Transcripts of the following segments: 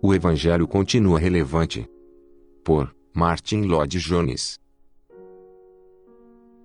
O Evangelho continua relevante. Por Martin Lloyd-Jones.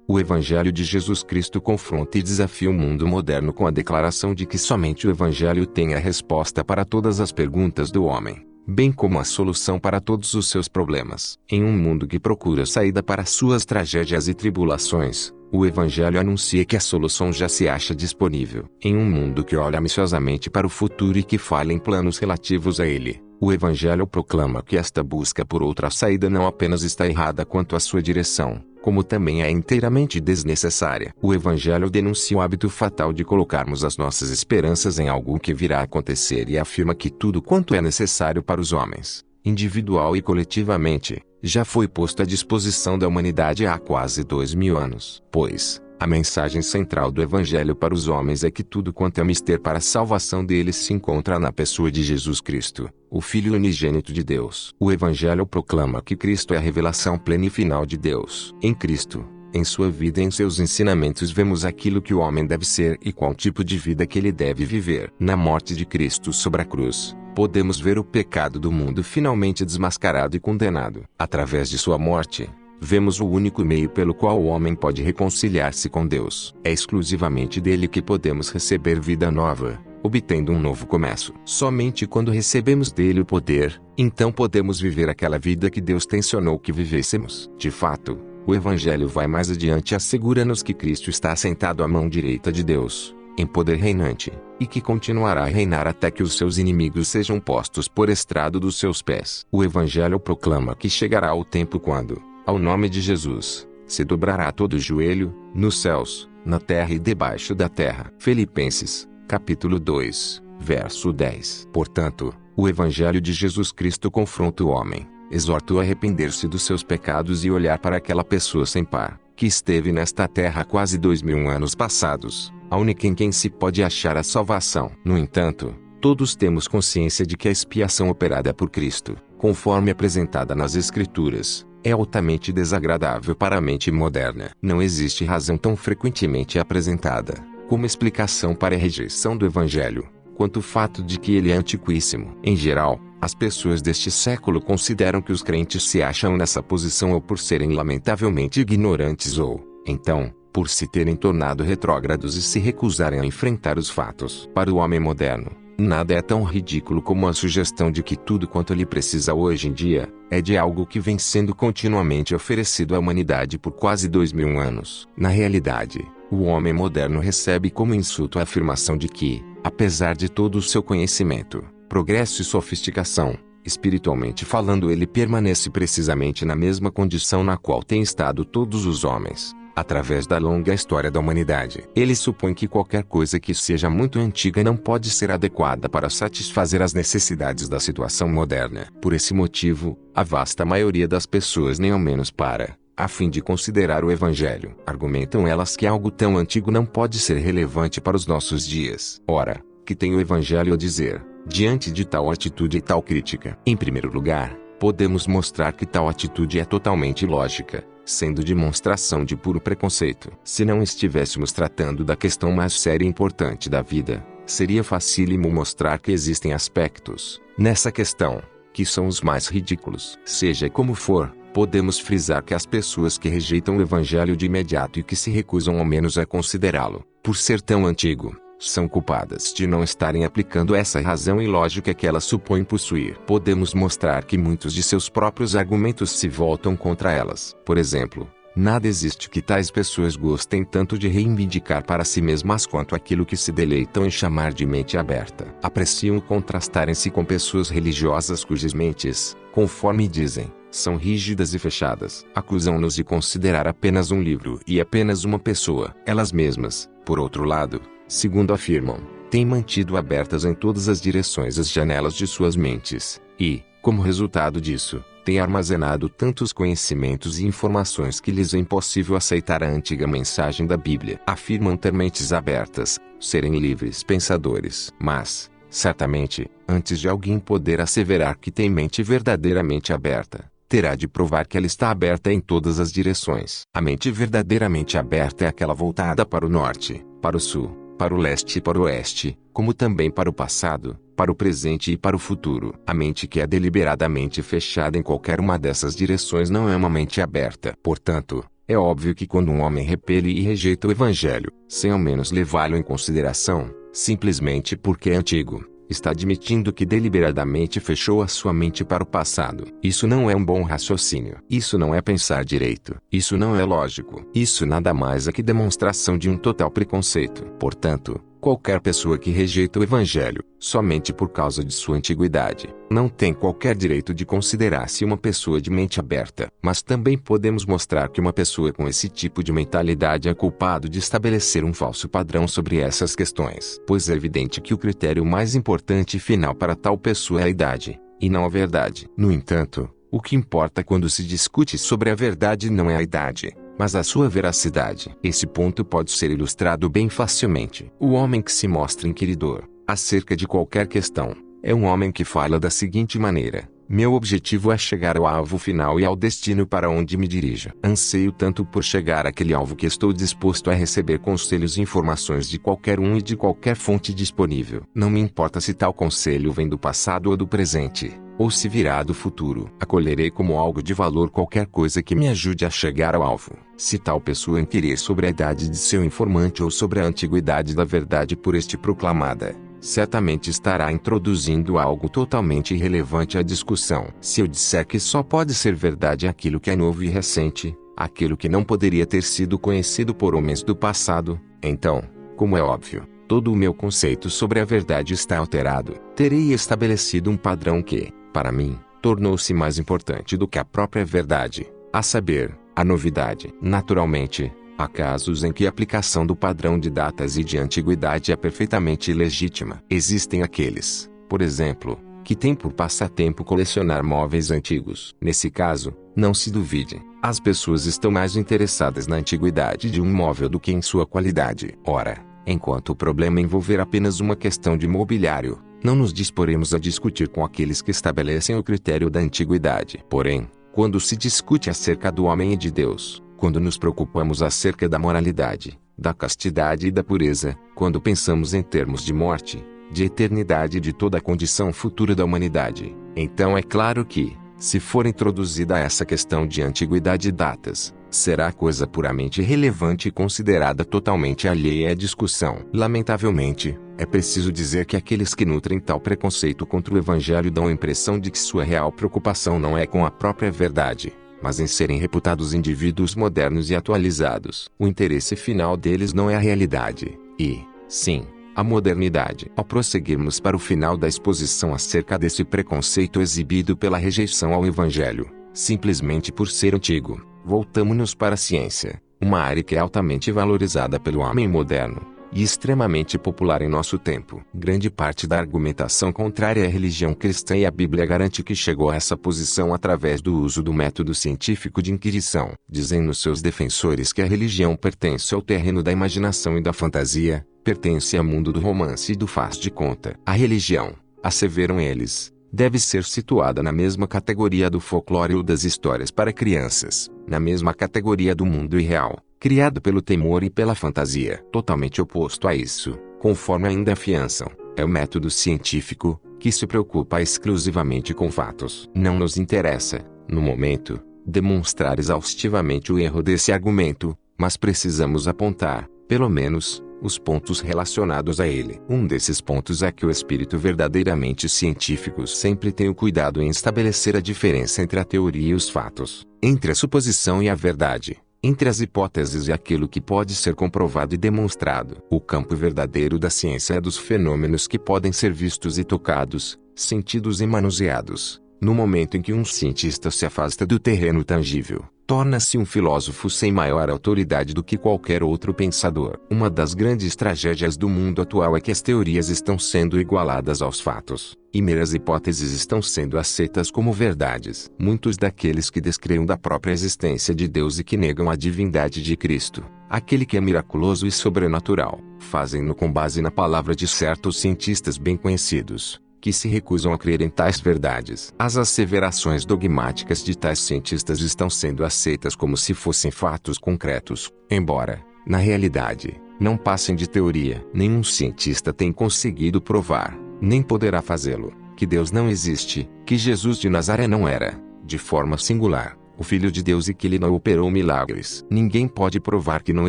O Evangelho de Jesus Cristo confronta e desafia o mundo moderno com a declaração de que somente o Evangelho tem a resposta para todas as perguntas do homem, bem como a solução para todos os seus problemas. Em um mundo que procura saída para suas tragédias e tribulações, o Evangelho anuncia que a solução já se acha disponível. Em um mundo que olha ambiciosamente para o futuro e que falha em planos relativos a ele, o Evangelho proclama que esta busca por outra saída não apenas está errada quanto à sua direção, como também é inteiramente desnecessária. O Evangelho denuncia o hábito fatal de colocarmos as nossas esperanças em algo que virá a acontecer e afirma que tudo quanto é necessário para os homens, individual e coletivamente, já foi posto à disposição da humanidade há quase 2000 anos. Pois, a mensagem central do Evangelho para os homens é que tudo quanto é mister para a salvação deles se encontra na pessoa de Jesus Cristo, o Filho unigênito de Deus. O Evangelho proclama que Cristo é a revelação plena e final de Deus. Em Cristo, em sua vida e em seus ensinamentos vemos aquilo que o homem deve ser e qual tipo de vida que ele deve viver. Na morte de Cristo sobre a cruz, podemos ver o pecado do mundo finalmente desmascarado e condenado. Através de sua morte, vemos o único meio pelo qual o homem pode reconciliar-se com Deus. É exclusivamente dele que podemos receber vida nova, obtendo um novo começo. Somente quando recebemos dele o poder, então podemos viver aquela vida que Deus tensionou que vivêssemos. De fato, o Evangelho vai mais adiante e assegura-nos que Cristo está assentado à mão direita de Deus, em poder reinante, e que continuará a reinar até que os seus inimigos sejam postos por estrado dos seus pés. O Evangelho proclama que chegará o tempo quando, ao nome de Jesus, se dobrará todo o joelho, nos céus, na terra e debaixo da terra. Filipenses, capítulo 2, verso 10. Portanto, o Evangelho de Jesus Cristo confronta o homem, exorta-o a arrepender-se dos seus pecados e olhar para aquela pessoa sem par, que esteve nesta terra há quase 2000 anos passados, a única em quem se pode achar a salvação. No entanto, todos temos consciência de que a expiação operada por Cristo, conforme apresentada nas Escrituras, é altamente desagradável para a mente moderna. Não existe razão tão frequentemente apresentada, como explicação para a rejeição do Evangelho, quanto o fato de que ele é antiquíssimo. Em geral, as pessoas deste século consideram que os crentes se acham nessa posição ou por serem lamentavelmente ignorantes ou, então, por se terem tornado retrógrados e se recusarem a enfrentar os fatos. Para o homem moderno, nada é tão ridículo como a sugestão de que tudo quanto ele precisa hoje em dia, é de algo que vem sendo continuamente oferecido à humanidade por quase 2000 anos. Na realidade, o homem moderno recebe como insulto a afirmação de que, apesar de todo o seu conhecimento, progresso e sofisticação, espiritualmente falando ele permanece precisamente na mesma condição na qual têm estado todos os homens, através da longa história da humanidade. Ele supõe que qualquer coisa que seja muito antiga não pode ser adequada para satisfazer as necessidades da situação moderna. Por esse motivo, a vasta maioria das pessoas nem ao menos para, a fim de considerar o Evangelho. Argumentam elas que algo tão antigo não pode ser relevante para os nossos dias. Ora, que tem o Evangelho a dizer, diante de tal atitude e tal crítica? Em primeiro lugar, podemos mostrar que tal atitude é totalmente ilógica, sendo demonstração de puro preconceito. Se não estivéssemos tratando da questão mais séria e importante da vida, seria facílimo mostrar que existem aspectos, nessa questão, que são os mais ridículos. Seja como for, podemos frisar que as pessoas que rejeitam o Evangelho de imediato e que se recusam ao menos a considerá-lo, por ser tão antigo, são culpadas de não estarem aplicando essa razão ilógica que elas supõem possuir. Podemos mostrar que muitos de seus próprios argumentos se voltam contra elas. Por exemplo, nada existe que tais pessoas gostem tanto de reivindicar para si mesmas quanto aquilo que se deleitam em chamar de mente aberta. Apreciam contrastarem-se com pessoas religiosas cujas mentes, conforme dizem, são rígidas e fechadas. Acusam-nos de considerar apenas um livro e apenas uma pessoa. Elas mesmas, por outro lado, segundo afirmam, têm mantido abertas em todas as direções as janelas de suas mentes, e, como resultado disso, têm armazenado tantos conhecimentos e informações que lhes é impossível aceitar a antiga mensagem da Bíblia. Afirmam ter mentes abertas, serem livres pensadores. Mas, certamente, antes de alguém poder asseverar que tem mente verdadeiramente aberta, terá de provar que ela está aberta em todas as direções. A mente verdadeiramente aberta é aquela voltada para o norte, para o sul, para o leste e para o oeste, como também para o passado, para o presente e para o futuro. A mente que é deliberadamente fechada em qualquer uma dessas direções não é uma mente aberta. Portanto, é óbvio que quando um homem repele e rejeita o Evangelho, sem ao menos levá-lo em consideração, simplesmente porque é antigo, está admitindo que deliberadamente fechou a sua mente para o passado. Isso não é um bom raciocínio. Isso não é pensar direito. Isso não é lógico. Isso nada mais é que demonstração de um total preconceito. Portanto, qualquer pessoa que rejeita o Evangelho, somente por causa de sua antiguidade, não tem qualquer direito de considerar-se uma pessoa de mente aberta. Mas também podemos mostrar que uma pessoa com esse tipo de mentalidade é culpado de estabelecer um falso padrão sobre essas questões. Pois é evidente que o critério mais importante e final para tal pessoa é a idade, e não a verdade. No entanto, o que importa quando se discute sobre a verdade não é a idade, mas a sua veracidade. Esse ponto pode ser ilustrado bem facilmente. O homem que se mostra inquiridor acerca de qualquer questão é um homem que fala da seguinte maneira: meu objetivo é chegar ao alvo final e ao destino para onde me dirijo. Anseio tanto por chegar àquele alvo que estou disposto a receber conselhos e informações de qualquer um e de qualquer fonte disponível. Não me importa se tal conselho vem do passado ou do presente, ou se virá do futuro. Acolherei como algo de valor qualquer coisa que me ajude a chegar ao alvo. Se tal pessoa inquirir sobre a idade de seu informante ou sobre a antiguidade da verdade por este proclamada, certamente estará introduzindo algo totalmente irrelevante à discussão. Se eu disser que só pode ser verdade aquilo que é novo e recente, aquilo que não poderia ter sido conhecido por homens do passado, então, como é óbvio, todo o meu conceito sobre a verdade está alterado. Terei estabelecido um padrão que, para mim, tornou-se mais importante do que a própria verdade, a saber, a novidade. Naturalmente, há casos em que a aplicação do padrão de datas e de antiguidade é perfeitamente legítima. Existem aqueles, por exemplo, que têm por passatempo colecionar móveis antigos. Nesse caso, não se duvide, as pessoas estão mais interessadas na antiguidade de um móvel do que em sua qualidade. Ora, enquanto o problema envolver apenas uma questão de mobiliário, não nos disporemos a discutir com aqueles que estabelecem o critério da antiguidade. Porém, quando se discute acerca do homem e de Deus, quando nos preocupamos acerca da moralidade, da castidade e da pureza, quando pensamos em termos de morte, de eternidade e de toda a condição futura da humanidade, então é claro que, se for introduzida essa questão de antiguidade e datas, será coisa puramente irrelevante e considerada totalmente alheia à discussão. Lamentavelmente, é preciso dizer que aqueles que nutrem tal preconceito contra o Evangelho dão a impressão de que sua real preocupação não é com a própria verdade, mas em serem reputados indivíduos modernos e atualizados. O interesse final deles não é a realidade, e, sim, a modernidade. Ao prosseguirmos para o final da exposição acerca desse preconceito exibido pela rejeição ao Evangelho, simplesmente por ser antigo, voltamos-nos para a ciência, uma área que é altamente valorizada pelo homem moderno, e extremamente popular em nosso tempo. Grande parte da argumentação contrária à religião cristã e à Bíblia garante que chegou a essa posição através do uso do método científico de inquirição. Dizem-nos seus defensores que a religião pertence ao terreno da imaginação e da fantasia, pertence ao mundo do romance e do faz de conta. A religião, asseveram eles, deve ser situada na mesma categoria do folclore ou das histórias para crianças, na mesma categoria do mundo irreal, criado pelo temor e pela fantasia. Totalmente oposto a isso, conforme ainda afiançam, é o método científico, que se preocupa exclusivamente com fatos. Não nos interessa, no momento, demonstrar exaustivamente o erro desse argumento, mas precisamos apontar, pelo menos, os pontos relacionados a ele. Um desses pontos é que o espírito verdadeiramente científico sempre tem o cuidado em estabelecer a diferença entre a teoria e os fatos, entre a suposição e a verdade, entre as hipóteses e aquilo que pode ser comprovado e demonstrado. O campo verdadeiro da ciência é dos fenômenos que podem ser vistos e tocados, sentidos e manuseados. No momento em que um cientista se afasta do terreno tangível, torna-se um filósofo sem maior autoridade do que qualquer outro pensador. Uma das grandes tragédias do mundo atual é que as teorias estão sendo igualadas aos fatos, e meras hipóteses estão sendo aceitas como verdades. Muitos daqueles que descreem da própria existência de Deus e que negam a divindade de Cristo, aquele que é miraculoso e sobrenatural, fazem-no com base na palavra de certos cientistas bem conhecidos, que se recusam a crer em tais verdades. As asseverações dogmáticas de tais cientistas estão sendo aceitas como se fossem fatos concretos, embora, na realidade, não passem de teoria. Nenhum cientista tem conseguido provar, nem poderá fazê-lo, que Deus não existe, que Jesus de Nazaré não era, de forma singular, o Filho de Deus e que ele não operou milagres. Ninguém pode provar que não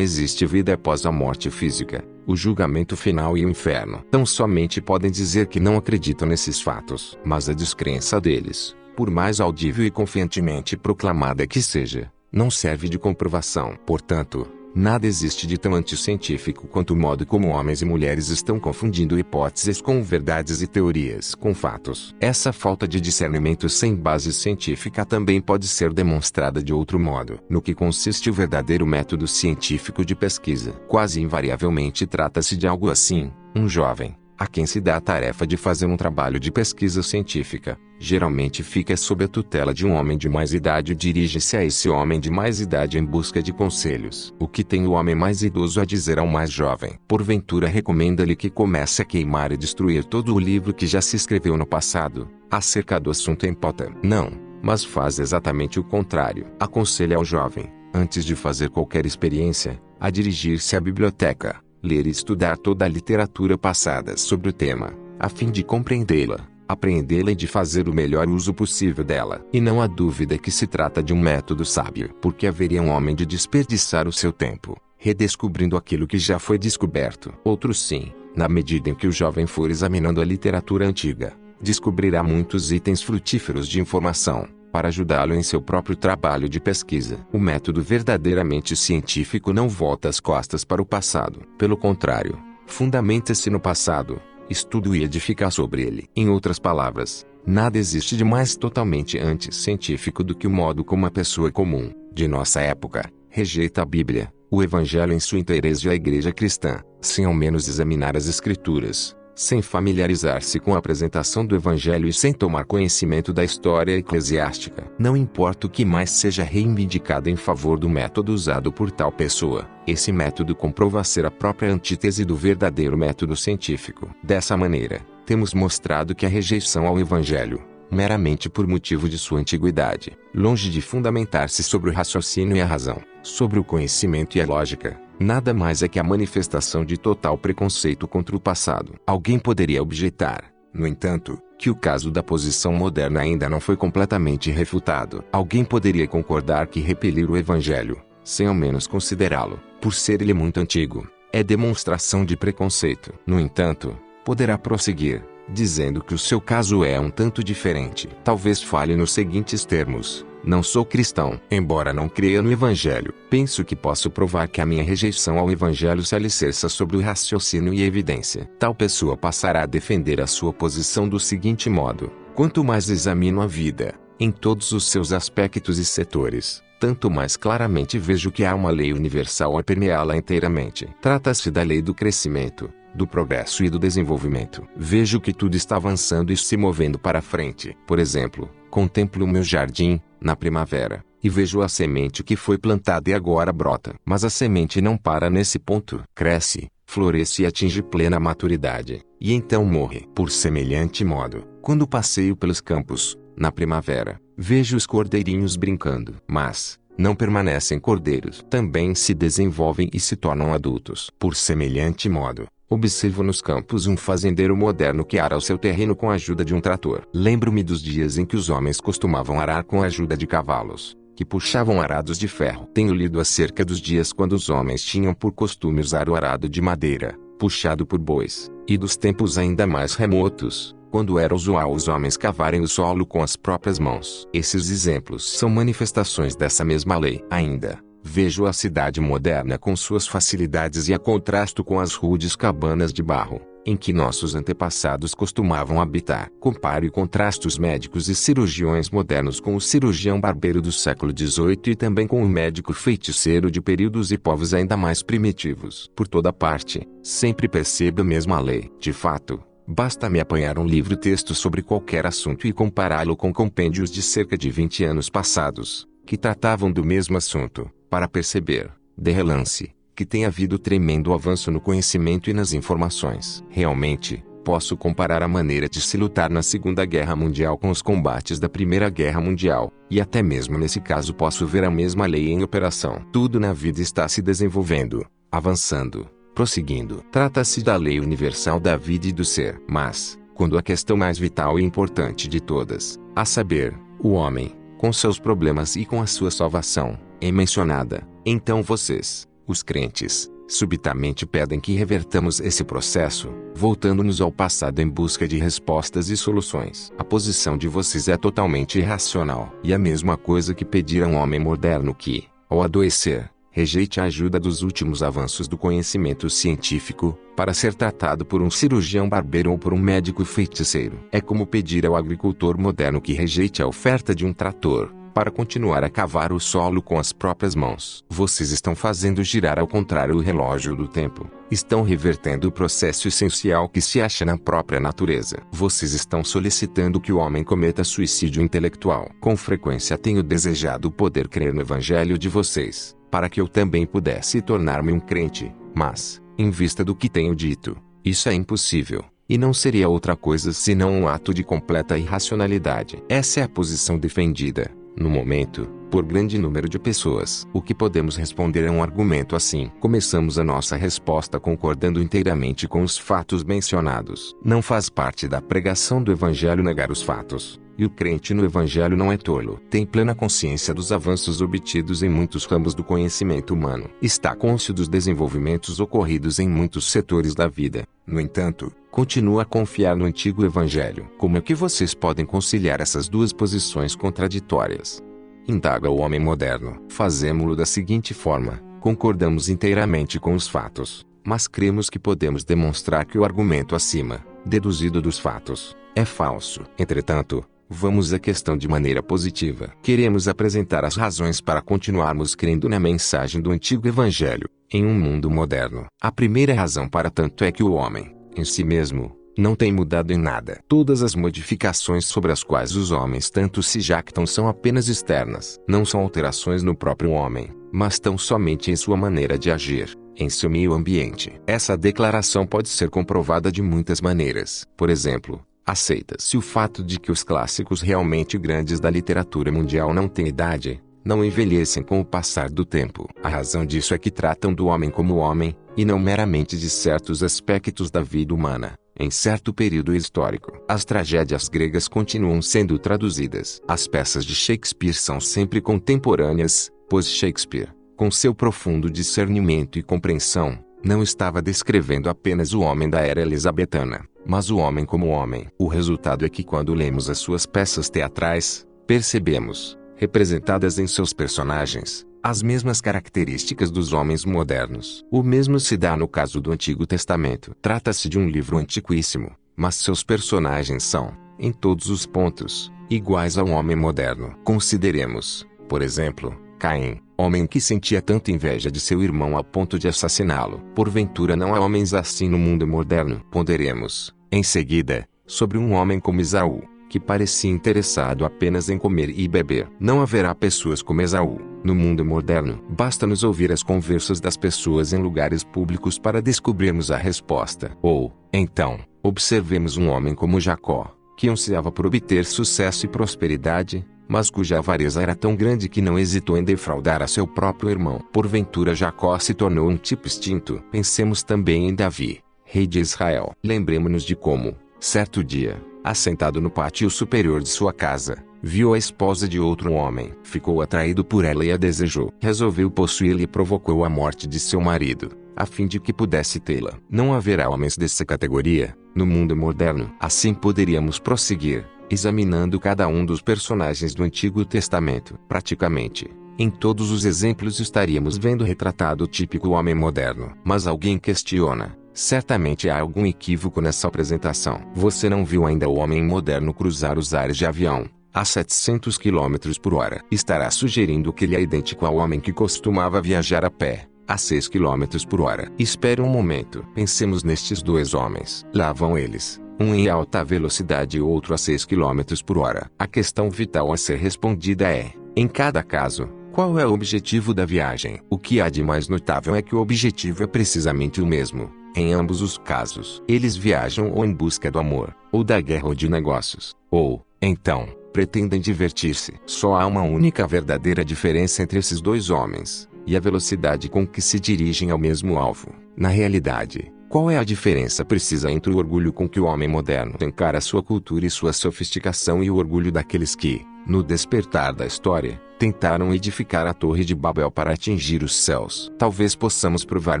existe vida após a morte física, o julgamento final e o inferno. Tão somente podem dizer que não acreditam nesses fatos. Mas a descrença deles, por mais audível e confiantemente proclamada que seja, não serve de comprovação. Portanto, nada existe de tão anticientífico quanto o modo como homens e mulheres estão confundindo hipóteses com verdades e teorias com fatos. Essa falta de discernimento sem base científica também pode ser demonstrada de outro modo. No que consiste o verdadeiro método científico de pesquisa? Quase invariavelmente trata-se de algo assim: um jovem, a quem se dá a tarefa de fazer um trabalho de pesquisa científica, geralmente fica sob a tutela de um homem de mais idade e dirige-se a esse homem de mais idade em busca de conselhos. O que tem o homem mais idoso a dizer ao mais jovem? Porventura recomenda-lhe que comece a queimar e destruir todo o livro que já se escreveu no passado, acerca do assunto em pauta? Não, mas faz exatamente o contrário. Aconselha ao jovem, antes de fazer qualquer experiência, a dirigir-se à biblioteca, ler e estudar toda a literatura passada sobre o tema, a fim de compreendê-la, apreendê-la e de fazer o melhor uso possível dela. E não há dúvida que se trata de um método sábio, porque haveria um homem de desperdiçar o seu tempo, redescobrindo aquilo que já foi descoberto. Outro sim, na medida em que o jovem for examinando a literatura antiga, descobrirá muitos itens frutíferos de informação, para ajudá-lo em seu próprio trabalho de pesquisa. O método verdadeiramente científico não volta as costas para o passado. Pelo contrário, fundamenta-se no passado, estuda e edifica sobre ele. Em outras palavras, nada existe de mais totalmente anticientífico do que o modo como a pessoa comum, de nossa época, rejeita a Bíblia, o Evangelho em sua inteireza e a Igreja cristã, sem ao menos examinar as Escrituras, sem familiarizar-se com a apresentação do Evangelho e sem tomar conhecimento da história eclesiástica. Não importa o que mais seja reivindicado em favor do método usado por tal pessoa, esse método comprova ser a própria antítese do verdadeiro método científico. Dessa maneira, temos mostrado que a rejeição ao Evangelho, meramente por motivo de sua antiguidade, longe de fundamentar-se sobre o raciocínio e a razão, sobre o conhecimento e a lógica, nada mais é que a manifestação de total preconceito contra o passado. Alguém poderia objetar, no entanto, que o caso da posição moderna ainda não foi completamente refutado. Alguém poderia concordar que repelir o Evangelho, sem ao menos considerá-lo, por ser ele muito antigo, é demonstração de preconceito. No entanto, poderá prosseguir, dizendo que o seu caso é um tanto diferente. Talvez fale nos seguintes termos: não sou cristão, embora não creia no Evangelho. Penso que posso provar que a minha rejeição ao Evangelho se alicerça sobre o raciocínio e a evidência. Tal pessoa passará a defender a sua posição do seguinte modo: quanto mais examino a vida, em todos os seus aspectos e setores, tanto mais claramente vejo que há uma lei universal a permeá-la inteiramente. Trata-se da lei do crescimento, do progresso e do desenvolvimento. Vejo que tudo está avançando e se movendo para frente. Por exemplo, contemplo o meu jardim, na primavera, e vejo a semente que foi plantada e agora brota. Mas a semente não para nesse ponto. Cresce, floresce e atinge plena maturidade, e então morre. Por semelhante modo, quando passeio pelos campos, na primavera, vejo os cordeirinhos brincando. Mas não permanecem cordeiros. Também se desenvolvem e se tornam adultos. Por semelhante modo, observo nos campos um fazendeiro moderno que ara o seu terreno com a ajuda de um trator. Lembro-me dos dias em que os homens costumavam arar com a ajuda de cavalos, que puxavam arados de ferro. Tenho lido acerca dos dias quando os homens tinham por costume usar o arado de madeira, puxado por bois, e dos tempos ainda mais remotos, quando era usual os homens cavarem o solo com as próprias mãos. Esses exemplos são manifestações dessa mesma lei. Ainda vejo a cidade moderna com suas facilidades e a contrasto com as rudes cabanas de barro, em que nossos antepassados costumavam habitar. Comparo e contrasto os médicos e cirurgiões modernos com o cirurgião barbeiro do século XVIII e também com o médico feiticeiro de períodos e povos ainda mais primitivos. Por toda parte, sempre percebo a mesma lei. De fato, basta-me apanhar um livro-texto sobre qualquer assunto e compará-lo com compêndios de cerca de 20 anos passados, que tratavam do mesmo assunto, para perceber, de relance, que tem havido tremendo avanço no conhecimento e nas informações. Realmente, posso comparar a maneira de se lutar na Segunda Guerra Mundial com os combates da Primeira Guerra Mundial, e até mesmo nesse caso posso ver a mesma lei em operação. Tudo na vida está se desenvolvendo, avançando, prosseguindo. Trata-se da lei universal da vida e do ser. Mas, quando a questão mais vital e importante de todas, a saber, o homem, com seus problemas e com a sua salvação, é mencionada, então vocês, os crentes, subitamente pedem que revertamos esse processo, voltando-nos ao passado em busca de respostas e soluções. A posição de vocês é totalmente irracional. E a mesma coisa que pedir a um homem moderno que, ao adoecer, rejeite a ajuda dos últimos avanços do conhecimento científico, para ser tratado por um cirurgião barbeiro ou por um médico feiticeiro. É como pedir ao agricultor moderno que rejeite a oferta de um trator, para continuar a cavar o solo com as próprias mãos. Vocês estão fazendo girar ao contrário o relógio do tempo. Estão revertendo o processo essencial que se acha na própria natureza. Vocês estão solicitando que o homem cometa suicídio intelectual. Com frequência tenho desejado poder crer no evangelho de vocês, para que eu também pudesse tornar-me um crente, mas, em vista do que tenho dito, isso é impossível. E não seria outra coisa senão um ato de completa irracionalidade. Essa é a posição defendida, no momento, por grande número de pessoas. O que podemos responder a um argumento assim? Começamos a nossa resposta concordando inteiramente com os fatos mencionados. Não faz parte da pregação do Evangelho negar os fatos. E o crente no Evangelho não é tolo. Tem plena consciência dos avanços obtidos em muitos ramos do conhecimento humano. Está cônscio dos desenvolvimentos ocorridos em muitos setores da vida. No entanto, continua a confiar no antigo Evangelho. Como é que vocês podem conciliar essas duas posições contraditórias? Indaga o homem moderno. Fazemo-lo da seguinte forma: concordamos inteiramente com os fatos, mas cremos que podemos demonstrar que o argumento acima, deduzido dos fatos, é falso. Entretanto, vamos à questão de maneira positiva. Queremos apresentar as razões para continuarmos crendo na mensagem do antigo Evangelho, em um mundo moderno. A primeira razão para tanto é que o homem, em si mesmo, não tem mudado em nada. Todas as modificações sobre as quais os homens tanto se jactam são apenas externas. Não são alterações no próprio homem, mas tão somente em sua maneira de agir, em seu meio ambiente. Essa declaração pode ser comprovada de muitas maneiras. Por exemplo, aceita-se o fato de que os clássicos realmente grandes da literatura mundial não têm idade, não envelhecem com o passar do tempo. A razão disso é que tratam do homem como homem, e não meramente de certos aspectos da vida humana, em certo período histórico. As tragédias gregas continuam sendo traduzidas. As peças de Shakespeare são sempre contemporâneas, pois Shakespeare, com seu profundo discernimento e compreensão, não estava descrevendo apenas o homem da era elizabetana, mas o homem como homem. O resultado é que quando lemos as suas peças teatrais, percebemos, representadas em seus personagens, as mesmas características dos homens modernos. O mesmo se dá no caso do Antigo Testamento. Trata-se de um livro antiquíssimo, mas seus personagens são, em todos os pontos, iguais ao homem moderno. Consideremos, por exemplo, Caim, homem que sentia tanta inveja de seu irmão a ponto de assassiná-lo. Porventura não há homens assim no mundo moderno. Ponderemos, em seguida, sobre um homem como Esaú, que parecia interessado apenas em comer e beber. Não haverá pessoas como Esaú no mundo moderno. Basta-nos ouvir as conversas das pessoas em lugares públicos para descobrirmos a resposta. Ou, então, observemos um homem como Jacó, que ansiava por obter sucesso e prosperidade, mas cuja avareza era tão grande que não hesitou em defraudar a seu próprio irmão. Porventura Jacó se tornou um tipo extinto. Pensemos também em Davi, rei de Israel. Lembremos-nos de como, certo dia, assentado no pátio superior de sua casa, viu a esposa de outro homem. Ficou atraído por ela e a desejou. Resolveu possuí-la e provocou a morte de seu marido, a fim de que pudesse tê-la. Não haverá homens dessa categoria no mundo moderno. Assim poderíamos prosseguir, examinando cada um dos personagens do Antigo Testamento. Praticamente, em todos os exemplos estaríamos vendo retratado o típico homem moderno. Mas alguém questiona: certamente há algum equívoco nessa apresentação. Você não viu ainda o homem moderno cruzar os ares de avião a 700 km por hora. Estará sugerindo que ele é idêntico ao homem que costumava viajar a pé a 6 km por hora. Espere um momento. Pensemos nestes dois homens. Lá vão eles, um em alta velocidade e outro a 6 km por hora. A questão vital a ser respondida é, em cada caso, qual é o objetivo da viagem? O que há de mais notável é que o objetivo é precisamente o mesmo. Em ambos os casos, eles viajam ou em busca do amor, ou da guerra ou de negócios, ou, então, pretendem divertir-se. Só há uma única verdadeira diferença entre esses dois homens, e a velocidade com que se dirigem ao mesmo alvo. Na realidade, Qual é a diferença precisa entre o orgulho com que o homem moderno encara sua cultura e sua sofisticação e o orgulho daqueles que, no despertar da história, tentaram edificar a Torre de Babel para atingir os céus? Talvez possamos provar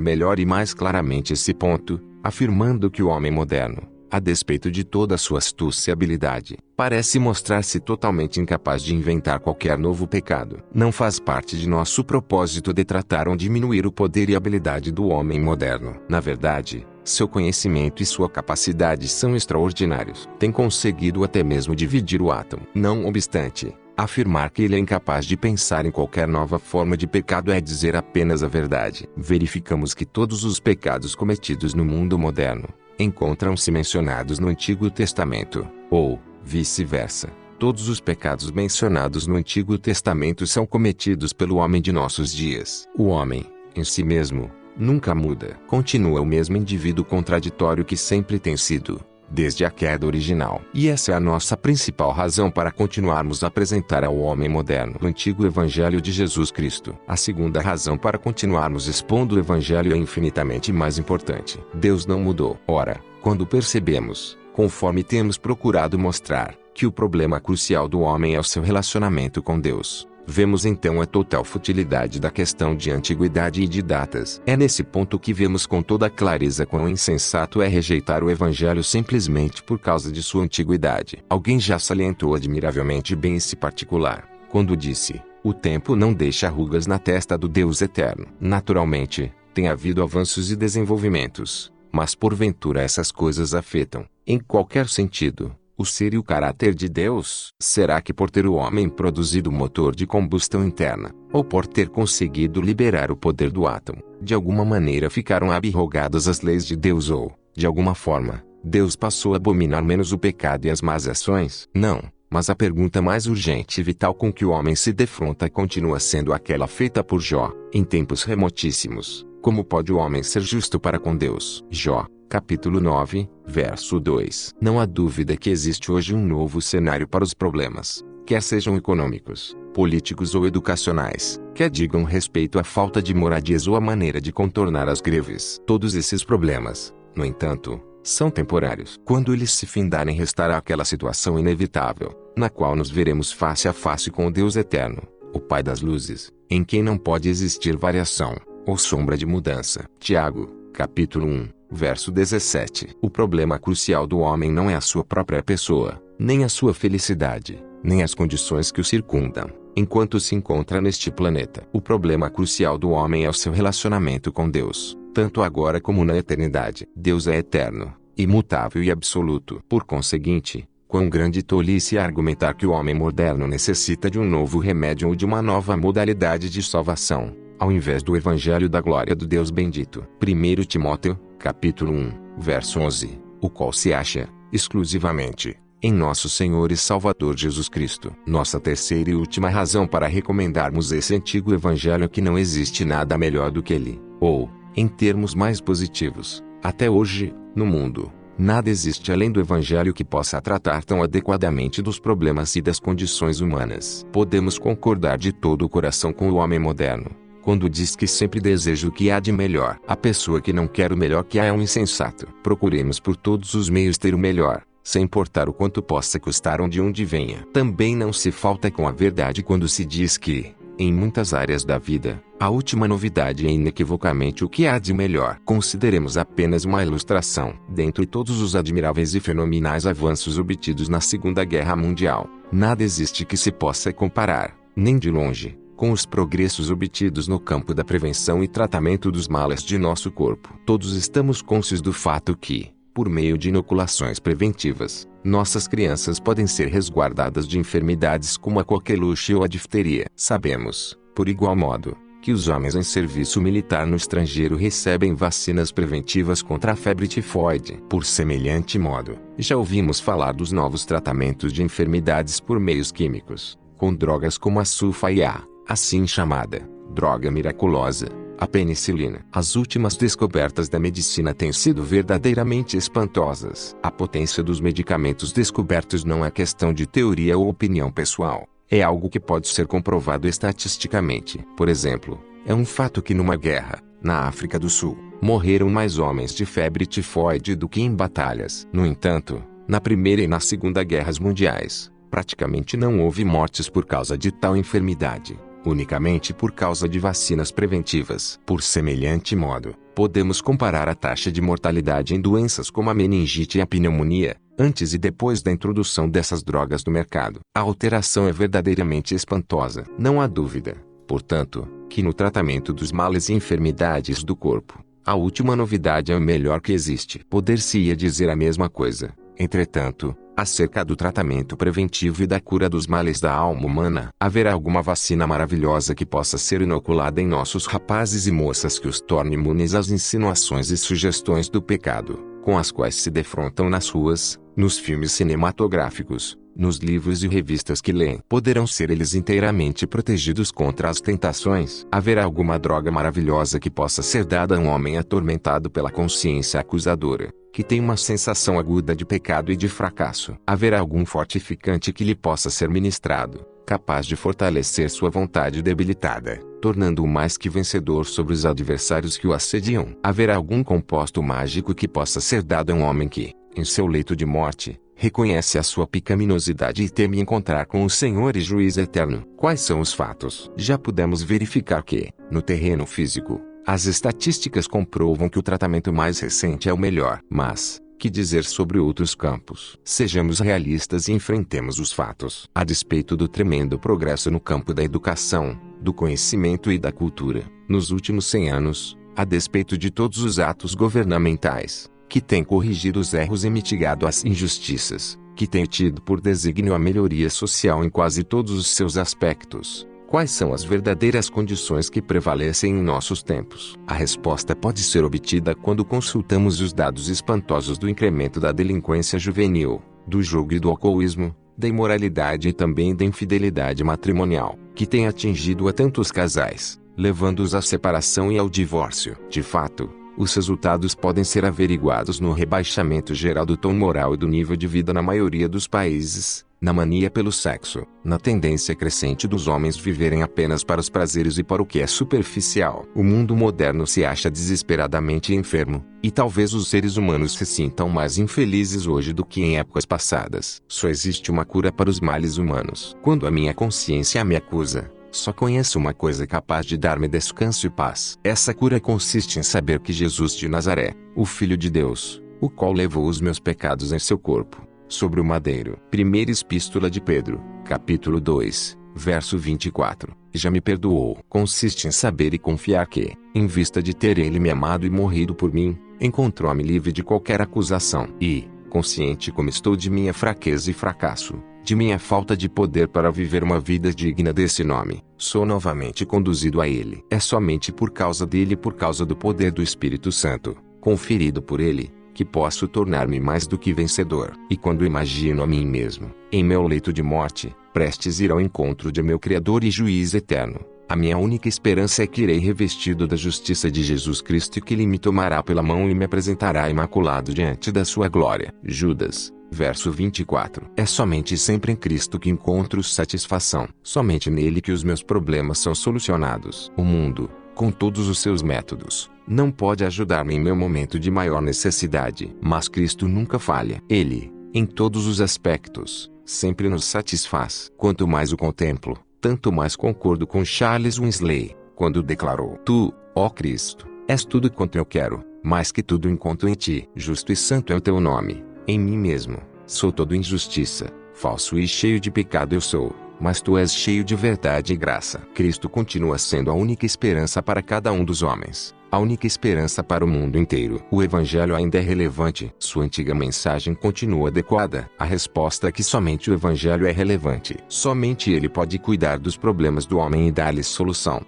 melhor e mais claramente esse ponto, afirmando que o homem moderno, a despeito de toda a sua astúcia e habilidade, parece mostrar-se totalmente incapaz de inventar qualquer novo pecado. Não faz parte de nosso propósito de tratar ou diminuir o poder e habilidade do homem moderno. Na verdade, seu conhecimento e sua capacidade são extraordinários. Tem conseguido até mesmo dividir o átomo. Não obstante, afirmar que ele é incapaz de pensar em qualquer nova forma de pecado é dizer apenas a verdade. Verificamos que todos os pecados cometidos no mundo moderno encontram-se mencionados no Antigo Testamento, ou, vice-versa. Todos os pecados mencionados no Antigo Testamento são cometidos pelo homem de nossos dias. O homem, em si mesmo, nunca muda. Continua o mesmo indivíduo contraditório que sempre tem sido, desde a queda original. E essa é a nossa principal razão para continuarmos a apresentar ao homem moderno o antigo Evangelho de Jesus Cristo. A segunda razão para continuarmos expondo o Evangelho é infinitamente mais importante. Deus não mudou. Ora, quando percebemos, conforme temos procurado mostrar, que o problema crucial do homem é o seu relacionamento com Deus, vemos então a total futilidade da questão de antiguidade e de datas. É nesse ponto que vemos com toda clareza quão insensato é rejeitar o Evangelho simplesmente por causa de sua antiguidade. Alguém já salientou admiravelmente bem esse particular, quando disse: o tempo não deixa rugas na testa do Deus eterno. Naturalmente, tem havido avanços e desenvolvimentos, mas porventura essas coisas afetam, em qualquer sentido, o ser e o caráter de Deus? Será que por ter o homem produzido motor de combustão interna, ou por ter conseguido liberar o poder do átomo, de alguma maneira ficaram abrogadas as leis de Deus ou, de alguma forma, Deus passou a abominar menos o pecado e as más ações? Não, mas a pergunta mais urgente e vital com que o homem se defronta continua sendo aquela feita por Jó, em tempos remotíssimos: como pode o homem ser justo para com Deus? Jó, capítulo 9, verso 2. Não há dúvida que existe hoje um novo cenário para os problemas, quer sejam econômicos, políticos ou educacionais, quer digam respeito à falta de moradias ou à maneira de contornar as greves. Todos esses problemas, no entanto, são temporários. Quando eles se findarem, restará aquela situação inevitável, na qual nos veremos face a face com o Deus eterno, o Pai das luzes, em quem não pode existir variação, ou sombra de mudança. Tiago, capítulo 1, verso 17. O problema crucial do homem não é a sua própria pessoa, nem a sua felicidade, nem as condições que o circundam, enquanto se encontra neste planeta. O problema crucial do homem é o seu relacionamento com Deus, tanto agora como na eternidade. Deus é eterno, imutável e absoluto. Por conseguinte, quão grande tolice é argumentar que o homem moderno necessita de um novo remédio ou de uma nova modalidade de salvação, ao invés do Evangelho da glória do Deus bendito. 1 Timóteo, capítulo 1, verso 11, o qual se acha, exclusivamente, em nosso Senhor e Salvador Jesus Cristo. Nossa terceira e última razão para recomendarmos esse antigo Evangelho é que não existe nada melhor do que ele, ou, em termos mais positivos, até hoje, no mundo, nada existe além do Evangelho que possa tratar tão adequadamente dos problemas e das condições humanas. Podemos concordar de todo o coração com o homem moderno, quando diz que sempre deseja o que há de melhor. A pessoa que não quer o melhor que há é um insensato. Procuremos por todos os meios ter o melhor, sem importar o quanto possa custar ou de onde venha. Também não se falta com a verdade quando se diz que, em muitas áreas da vida, a última novidade é inequivocamente o que há de melhor. Consideremos apenas uma ilustração. Dentre todos os admiráveis e fenomenais avanços obtidos na Segunda Guerra Mundial, nada existe que se possa comparar, nem de longe, com os progressos obtidos no campo da prevenção e tratamento dos males de nosso corpo. Todos estamos conscientes do fato que, por meio de inoculações preventivas, nossas crianças podem ser resguardadas de enfermidades como a coqueluche ou a difteria. Sabemos, por igual modo, que os homens em serviço militar no estrangeiro recebem vacinas preventivas contra a febre tifoide. Por semelhante modo, já ouvimos falar dos novos tratamentos de enfermidades por meios químicos, com drogas como a sulfa e a, assim chamada, droga miraculosa, a penicilina. As últimas descobertas da medicina têm sido verdadeiramente espantosas. A potência dos medicamentos descobertos não é questão de teoria ou opinião pessoal. É algo que pode ser comprovado estatisticamente. Por exemplo, é um fato que numa guerra, na África do Sul, Morreram mais homens de febre tifoide do que em batalhas. No entanto, na Primeira e na Segunda Guerras Mundiais, praticamente não houve mortes por causa de tal enfermidade, unicamente por causa de vacinas preventivas. Por semelhante modo, podemos comparar a taxa de mortalidade em doenças como a meningite e a pneumonia, antes e depois da introdução dessas drogas no mercado. A alteração é verdadeiramente espantosa. Não há dúvida, portanto, que no tratamento dos males e enfermidades do corpo, a última novidade é o melhor que existe. Poder-se-ia dizer a mesma coisa, entretanto, acerca do tratamento preventivo e da cura dos males da alma humana. Haverá alguma vacina maravilhosa que possa ser inoculada em nossos rapazes e moças que os torne imunes às insinuações e sugestões do pecado, com as quais se defrontam nas ruas, nos filmes cinematográficos, nos livros e revistas que leem? Poderão ser eles inteiramente protegidos contra as tentações? Haverá alguma droga maravilhosa que possa ser dada a um homem atormentado pela consciência acusadora, que tem uma sensação aguda de pecado e de fracasso? Haverá algum fortificante que lhe possa ser ministrado, capaz de fortalecer sua vontade debilitada, tornando-o mais que vencedor sobre os adversários que o assediam? Haverá algum composto mágico que possa ser dado a um homem que, em seu leito de morte, reconhece a sua pecaminosidade e teme encontrar com o Senhor e Juiz eterno? Quais são os fatos? Já pudemos verificar que, no terreno físico, as estatísticas comprovam que o tratamento mais recente é o melhor. Mas, que dizer sobre outros campos? Sejamos realistas e enfrentemos os fatos. A despeito do tremendo progresso no campo da educação, do conhecimento e da cultura, nos últimos 100 anos, a despeito de todos os atos governamentais, que têm corrigido os erros e mitigado as injustiças, que têm tido por desígnio a melhoria social em quase todos os seus aspectos, quais são as verdadeiras condições que prevalecem em nossos tempos? A resposta pode ser obtida quando consultamos os dados espantosos do incremento da delinquência juvenil, do jogo e do alcoolismo, da imoralidade e também da infidelidade matrimonial, que tem atingido a tantos casais, levando-os à separação e ao divórcio. De fato, os resultados podem ser averiguados no rebaixamento geral do tom moral e do nível de vida na maioria dos países, na mania pelo sexo, na tendência crescente dos homens viverem apenas para os prazeres e para o que é superficial. O mundo moderno se acha desesperadamente enfermo, e talvez os seres humanos se sintam mais infelizes hoje do que em épocas passadas. Só existe uma cura para os males humanos. Quando a minha consciência me acusa, só conheço uma coisa capaz de dar-me descanso e paz. Essa cura consiste em saber que Jesus de Nazaré, o Filho de Deus, o qual levou os meus pecados em seu corpo, sobre o madeiro. Primeira Epístola de Pedro, capítulo 2, verso 24, já me perdoou. Consiste em saber e confiar que, em vista de ter ele me amado e morrido por mim, encontrou-me livre de qualquer acusação. E, consciente como estou de minha fraqueza e fracasso, de minha falta de poder para viver uma vida digna desse nome, sou novamente conduzido a ele. É somente por causa dele e por causa do poder do Espírito Santo, conferido por ele, que posso tornar-me mais do que vencedor. E quando imagino a mim mesmo, em meu leito de morte, prestes ir ao encontro de meu Criador e Juiz eterno, a minha única esperança é que irei revestido da justiça de Jesus Cristo e que ele me tomará pela mão e me apresentará imaculado diante da sua glória. Judas, verso 24. É somente e sempre em Cristo que encontro satisfação. Somente nele que os meus problemas são solucionados. O mundo, com todos os seus métodos, não pode ajudar-me em meu momento de maior necessidade. Mas Cristo nunca falha. Ele, em todos os aspectos, sempre nos satisfaz. Quanto mais o contemplo, tanto mais concordo com Charles Wesley, quando declarou: Tu, ó Cristo, és tudo quanto eu quero, mais que tudo encontro em ti. Justo e santo é o teu nome. Em mim mesmo, sou todo injustiça, falso e cheio de pecado eu sou, mas tu és cheio de verdade e graça. Cristo continua sendo a única esperança para cada um dos homens, a única esperança para o mundo inteiro. O Evangelho ainda é relevante. Sua antiga mensagem continua adequada. A resposta é que somente o Evangelho é relevante. Somente ele pode cuidar dos problemas do homem e dar-lhes solução.